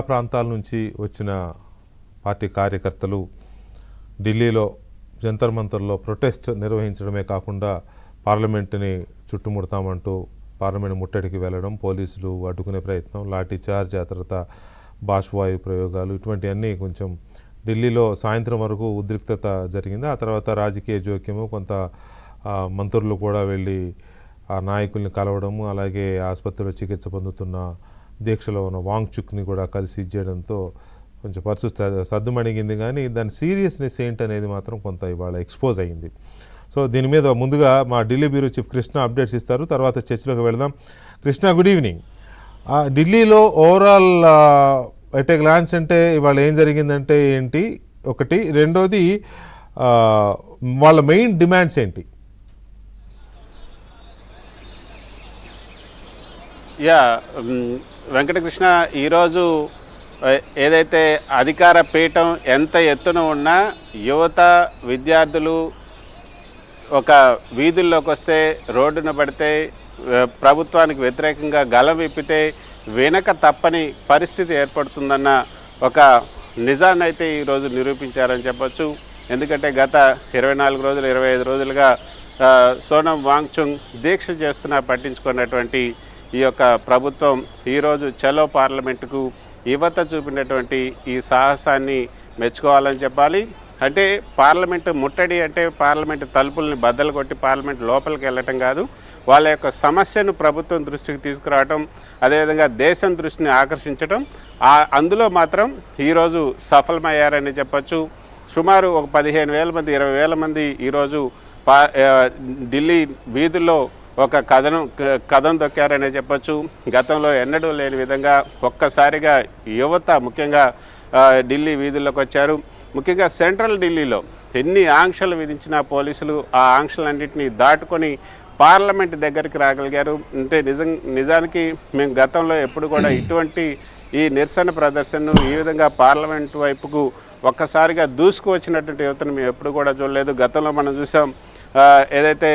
ప్రాంతాల నుంచి వచ్చిన పార్టీ కార్యకర్తలు ఢిల్లీలో జంతర్ మంతర్లో ప్రొటెస్ట్ నిర్వహించడమే కాకుండా పార్లమెంటుని చుట్టుముడతామంటూ పార్లమెంట్ ముట్టడికి వెళ్ళడం, పోలీసులు అడ్డుకునే ప్రయత్నం, లాఠీ చార్జ్, ఆ తర్వాత బాష్వాయు ప్రయోగాలు, ఇటువంటివన్నీ కొంచెం ఢిల్లీలో సాయంత్రం వరకు ఉద్రిక్తత జరిగింది. ఆ తర్వాత రాజకీయ జోక్యము, కొంత మంత్రులు కూడా వెళ్ళి ఆ నాయకుల్ని కలవడము, అలాగే ఆసుపత్రిలో చికిత్స పొందుతున్న దీక్షలో ఉన్న వాంగ్చుక్ని కూడా కలిసి చేయడంతో కొంచెం పరిస్థితి సద్దుమణిగింది. కానీ దాని సీరియస్నెస్ ఏంటనేది మాత్రం కొంత ఇవాళ ఎక్స్పోజ్ అయ్యింది. సో దీని మీద ముందుగా మా Delhi bureau chief Krishna updates ఇస్తారు, తర్వాత చర్చలోకి వెళదాం. Krishna, good evening. ఢిల్లీలో ఓవరాల్ ఎట్ ఏ గ్లాన్స్ అంటే ఇవాళ ఏం జరిగిందంటే ఏంటి ఒకటి, రెండోది వాళ్ళ మెయిన్ డిమాండ్స్ ఏంటి? వెంకటకృష్ణ, ఈరోజు ఏదైతే అధికార పీఠం ఎంత ఎత్తున ఉన్నా యువత, విద్యార్థులు ఒక వీధుల్లోకి వస్తే, రోడ్డున పడితే, ప్రభుత్వానికి వ్యతిరేకంగా గలం విప్పితే వెనక తప్పని పరిస్థితి ఏర్పడుతుందన్న ఒక నిజాన్ని అయితే ఈరోజు నిరూపించారని చెప్పొచ్చు. ఎందుకంటే గత 24 రోజులు 25 రోజులుగా సోనం వాంగ్చుక్ దీక్ష చేస్తున్నా పట్టించుకున్నటువంటి ఈ యొక్క ప్రభుత్వం ఈరోజు చలో పార్లమెంటుకు యువత చూపినటువంటి ఈ సాహసాన్ని మెచ్చుకోవాలని చెప్పాలి. అంటే పార్లమెంటు ముట్టడి అంటే పార్లమెంటు తలుపుల్ని బద్దలు కొట్టి పార్లమెంట్ లోపలికి వెళ్ళటం కాదు, వాళ్ళ యొక్క సమస్యను ప్రభుత్వం దృష్టికి తీసుకురావటం, అదేవిధంగా దేశం దృష్టిని ఆకర్షించడం, అందులో మాత్రం ఈరోజు సఫలమయ్యారని చెప్పచ్చు. సుమారు ఒక 15,000 మంది 20,000 మంది ఈరోజు ఢిల్లీ వీధుల్లో ఒక కథం దొక్కారనే చెప్పచ్చు. గతంలో ఎన్నడూ లేని విధంగా ఒక్కసారిగా యువత ముఖ్యంగా ఢిల్లీ వీధుల్లోకి వచ్చారు. ముఖ్యంగా సెంట్రల్ ఢిల్లీలో ఎన్ని ఆంక్షలు విధించినా పోలీసులు ఆ ఆంక్షలన్నింటినీ దాటుకొని పార్లమెంట్ దగ్గరికి రాగలిగారు. అంటే నిజానికి మేము గతంలో ఎప్పుడు కూడా ఇటువంటి ఈ నిరసన ప్రదర్శనను ఈ విధంగా పార్లమెంట్ వైపుకు ఒక్కసారిగా దూసుకు వచ్చినటువంటి యువతను మేము ఎప్పుడు కూడా చూడలేదు. గతంలో మనం చూసాం, ఏదైతే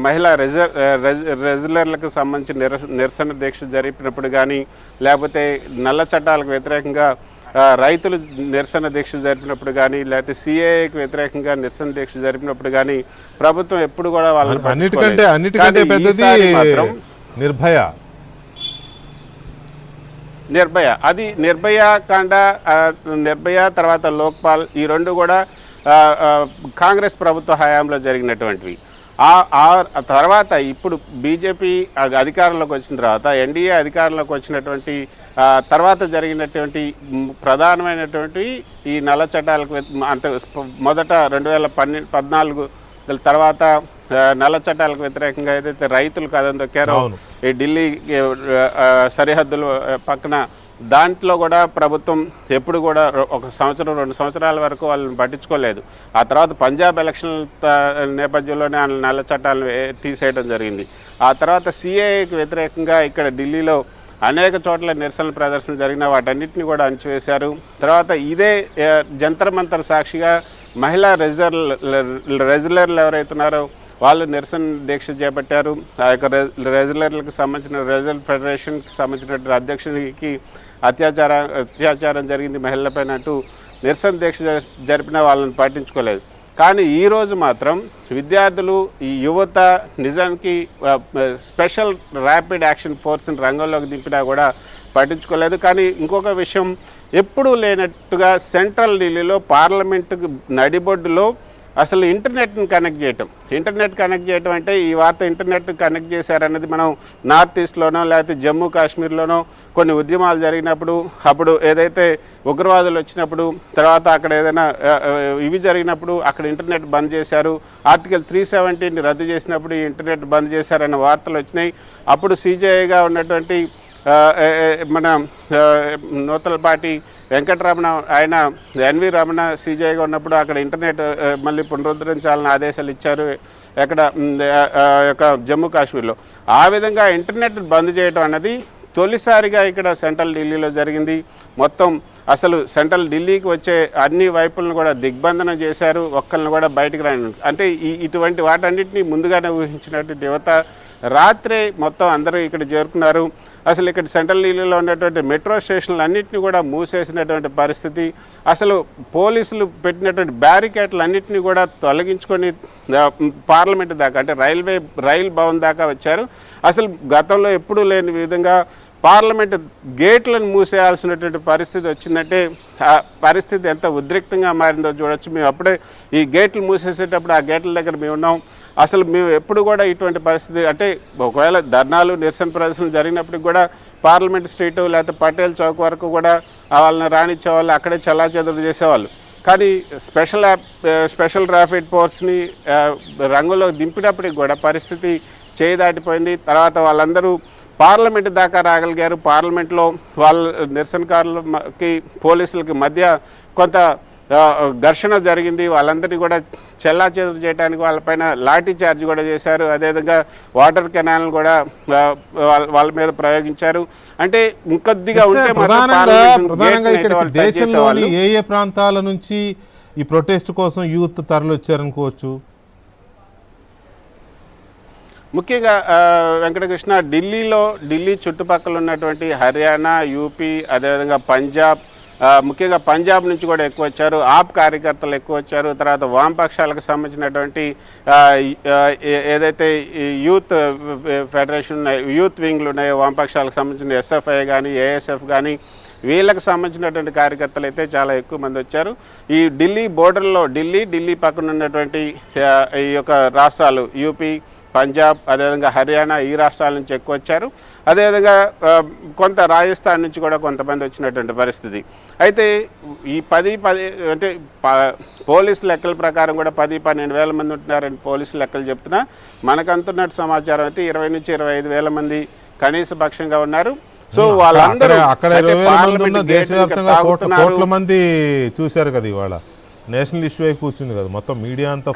మహిళా రెజ్యులర్లకు సంబంధించి నిరసన దీక్ష జరిపినప్పుడు కానీ, లేకపోతే నల్ల చట్టాలకు వ్యతిరేకంగా రైతులు నిరసన దీక్ష జరిపినప్పుడు కానీ, లేకపోతే సిఏఏకి వ్యతిరేకంగా నిరసన దీక్ష జరిపినప్పుడు కానీ ప్రభుత్వం ఎప్పుడు కూడా వాళ్ళని అన్నిటికంటే పెద్దది నిర్భయ అది నిర్భయ కాండ, నిర్భయ తర్వాత లోక్పాల్, ఈ రెండు కూడా కాంగ్రెస్ ప్రభుత్వ హయాంలో జరిగినటువంటివి. ఆ తర్వాత ఇప్పుడు బీజేపీ అధికారంలోకి వచ్చిన తర్వాత, ఎన్డీఏ అధికారంలోకి వచ్చినటువంటి తర్వాత జరిగినటువంటి ప్రధానమైనటువంటి ఈ నల్ల చట్టాలకు అంత మొదట 2014 తర్వాత నల్ల చట్టాలకు వ్యతిరేకంగా ఏదైతే రైతులు కథం దొక్కారో ఈ ఢిల్లీ సరిహద్దుల పక్కన, దాంట్లో కూడా ప్రభుత్వం ఎప్పుడు కూడా 1 సంవత్సరం 2 సంవత్సరాల వరకు వాళ్ళని పట్టించుకోలేదు. ఆ తర్వాత పంజాబ్ ఎలక్షన్ల నేపథ్యంలోనే నల్ల చట్టాలను తీసేయడం జరిగింది. ఆ తర్వాత సిఏఏకి వ్యతిరేకంగా ఇక్కడ ఢిల్లీలో అనేక చోట్ల నిరసనల ప్రదర్శన జరిగిన వాటన్నిటిని కూడా అణచివేశారు. తర్వాత ఇదే జంతర్ మంతర్ సాక్షిగా మహిళా రెజ్యులర్లు ఎవరైతున్నారో వాళ్ళు నిరసన దీక్ష చేపట్టారు. ఆ యొక్క రెజ్యులర్లకు సంబంధించిన రెజ్యులర్ ఫెడరేషన్కి సంబంధించిన అధ్యక్షుడికి అత్యాచారం జరిగింది మహిళలపైన అంటూ నిరసన దీక్ష జరిపిన వాళ్ళని పట్టించుకోలేదు. కానీ ఈరోజు మాత్రం విద్యార్థులు, ఈ యువత నిజానికి స్పెషల్ ర్యాపిడ్ యాక్షన్ ఫోర్స్ని రంగంలోకి దింపినా కూడా పట్టించుకోలేదు. కానీ ఇంకొక విషయం, ఎప్పుడూ లేనట్టుగా సెంట్రల్ ఢిల్లీలో పార్లమెంటుకు నడిబొడ్డులో అసలు ఇంటర్నెట్ని కనెక్ట్ చేయటం అంటే ఈ వార్త ఇంటర్నెట్ కనెక్ట్ చేశారన్నది మనం నార్త్ ఈస్ట్లోనో లేకపోతే జమ్మూ కాశ్మీర్లోనో కొన్ని ఉద్యమాలు జరిగినప్పుడు, అప్పుడు ఏదైతే ఉగ్రవాదులు వచ్చినప్పుడు, తర్వాత అక్కడ ఏదైనా ఇవి జరిగినప్పుడు అక్కడ ఇంటర్నెట్ బంద్ చేశారు. ఆర్టికల్ 370ని రద్దు చేసినప్పుడు ఈ ఇంటర్నెట్ బంద్ చేశారన్న వార్తలు వచ్చినాయి. అప్పుడు సీజేఐగా ఉన్నటువంటి మన నూతలపాటి వెంకటరమణ, ఆయన ఎన్వి రమణ సీజేఐగా ఉన్నప్పుడు అక్కడ ఇంటర్నెట్ మళ్ళీ పునరుద్ధరించాలని ఆదేశాలు ఇచ్చారు ఎక్కడ యొక్క జమ్మూ కాశ్మీర్లో. ఆ విధంగా ఇంటర్నెట్ బంద్ చేయడం అన్నది తొలిసారిగా ఇక్కడ సెంట్రల్ ఢిల్లీలో జరిగింది. మొత్తం అసలు సెంట్రల్ ఢిల్లీకి వచ్చే అన్ని వైపులను కూడా దిగ్బంధనం చేశారు, ఒక్కరిని కూడా బయటకు రాని. అంటే ఇటువంటి వాటన్నిటిని ముందుగానే ఊహించినటువంటి యువత రాత్రే మొత్తం అందరూ ఇక్కడ చేరుకున్నారు. అసలు ఇక్కడ సెంట్రల్ ఢిల్లీలో ఉన్నటువంటి మెట్రో స్టేషన్లు అన్నింటినీ కూడా మూసేసినటువంటి పరిస్థితి. అసలు పోలీసులు పెట్టినటువంటి బ్యారికేడ్లు అన్నింటినీ కూడా తొలగించుకొని పార్లమెంట్ దాకా అంటే రైల్ భవన్ దాకా వచ్చారు. అసలు గతంలో ఎప్పుడూ లేని విధంగా పార్లమెంట్ గేట్లను మూసేయాల్సినటువంటి పరిస్థితి వచ్చిందంటే ఆ పరిస్థితి ఎంత ఉద్రిక్తంగా మారిందో చూడొచ్చు. మేము అప్పుడే ఈ గేట్లు మూసేసేటప్పుడు ఆ గేట్ల దగ్గర మేము ఉన్నాం. అసలు మేము ఎప్పుడు కూడా ఇటువంటి పరిస్థితి అంటే ఒకవేళ ధర్నాలు నిరసన ప్రదర్శనలు జరిగినప్పటికి కూడా పార్లమెంట్ స్ట్రీటు లేకపోతే పటేల్ చౌక్ వరకు కూడా వాళ్ళని రానిచ్చేవాళ్ళు, అక్కడే చల్లాచెదురు చేసేవాళ్ళు. కానీ స్పెషల్ ర్యాపిడ్ ఫోర్స్ని రంగులో దింపినప్పటికి కూడా పరిస్థితి చేయి దాటిపోయింది. తర్వాత వాళ్ళందరూ పార్లమెంట్ దాకా రాగలిగారు. పార్లమెంట్లో వాళ్ళ నిరసనకారులకి పోలీసులకి మధ్య కొంత ఘర్షణ జరిగింది. వాళ్ళందరినీ కూడా చెల్లాచెదురు చేయడానికి వాళ్ళపైన లాఠీ చార్జ్ కూడా చేశారు. అదేవిధంగా వాటర్ కెనాల్ని కూడా వాళ్ళ మీద ప్రయోగించారు. అంటే ఇంకొద్దిగా ఉంటే ప్రధానంగా ఇక్కడ దేశంలోని ఏ ప్రాంతాల నుంచి ఈ ప్రొటెస్ట్ కోసం యూత్ తరలి వచ్చారనుకోవచ్చు? ముఖ్యంగా వెంకటకృష్ణ ఢిల్లీ చుట్టుపక్కల ఉన్నటువంటి హర్యానా, యూపీ, అదేవిధంగా పంజాబ్, ముఖ్యంగా పంజాబ్ నుంచి కూడా ఎక్కువ వచ్చారు. ఆప్ కార్యకర్తలు ఎక్కువ వచ్చారు. తర్వాత వామపక్షాలకు సంబంధించినటువంటి ఏదైతే యూత్ ఫెడరేషన్ యూత్ వింగ్లు ఉన్నాయో వామపక్షాలకు సంబంధించిన ఎస్ఎఫ్ఐ కానీ ఏఎస్ఎఫ్ కానీ వీళ్ళకి సంబంధించినటువంటి కార్యకర్తలు అయితే చాలా ఎక్కువ మంది వచ్చారు. ఈ ఢిల్లీ బోర్డర్లో ఢిల్లీ పక్కన ఉన్నటువంటి ఈ యొక్క రాష్ట్రాలు యూపీ, పంజాబ్, అదేవిధంగా హర్యానా ఈ రాష్ట్రాల నుంచి ఎక్కువ వచ్చారు. అదేవిధంగా కొంత రాజస్థాన్ నుంచి కూడా కొంతమంది వచ్చినటువంటి పరిస్థితి. అయితే ఈ 10 అంటే పోలీసు లెక్కల ప్రకారం కూడా 10-12 వేల మంది ఉంటున్నారని పోలీసు లెక్కలు చెప్తున్నా. మనకంతున్నట్టు సమాచారం అయితే 20 నుంచి 25 వేల మంది కనీస పక్షంగా ఉన్నారు. సో వాళ్ళందరూ దేశవ్యాప్తంగా కోట్ల మంది చూశారు కదా. ఇవాళ నేషనల్ ఇష్యూ అయి కూర్చుంది కదా, మొత్తం మీడియా అంతా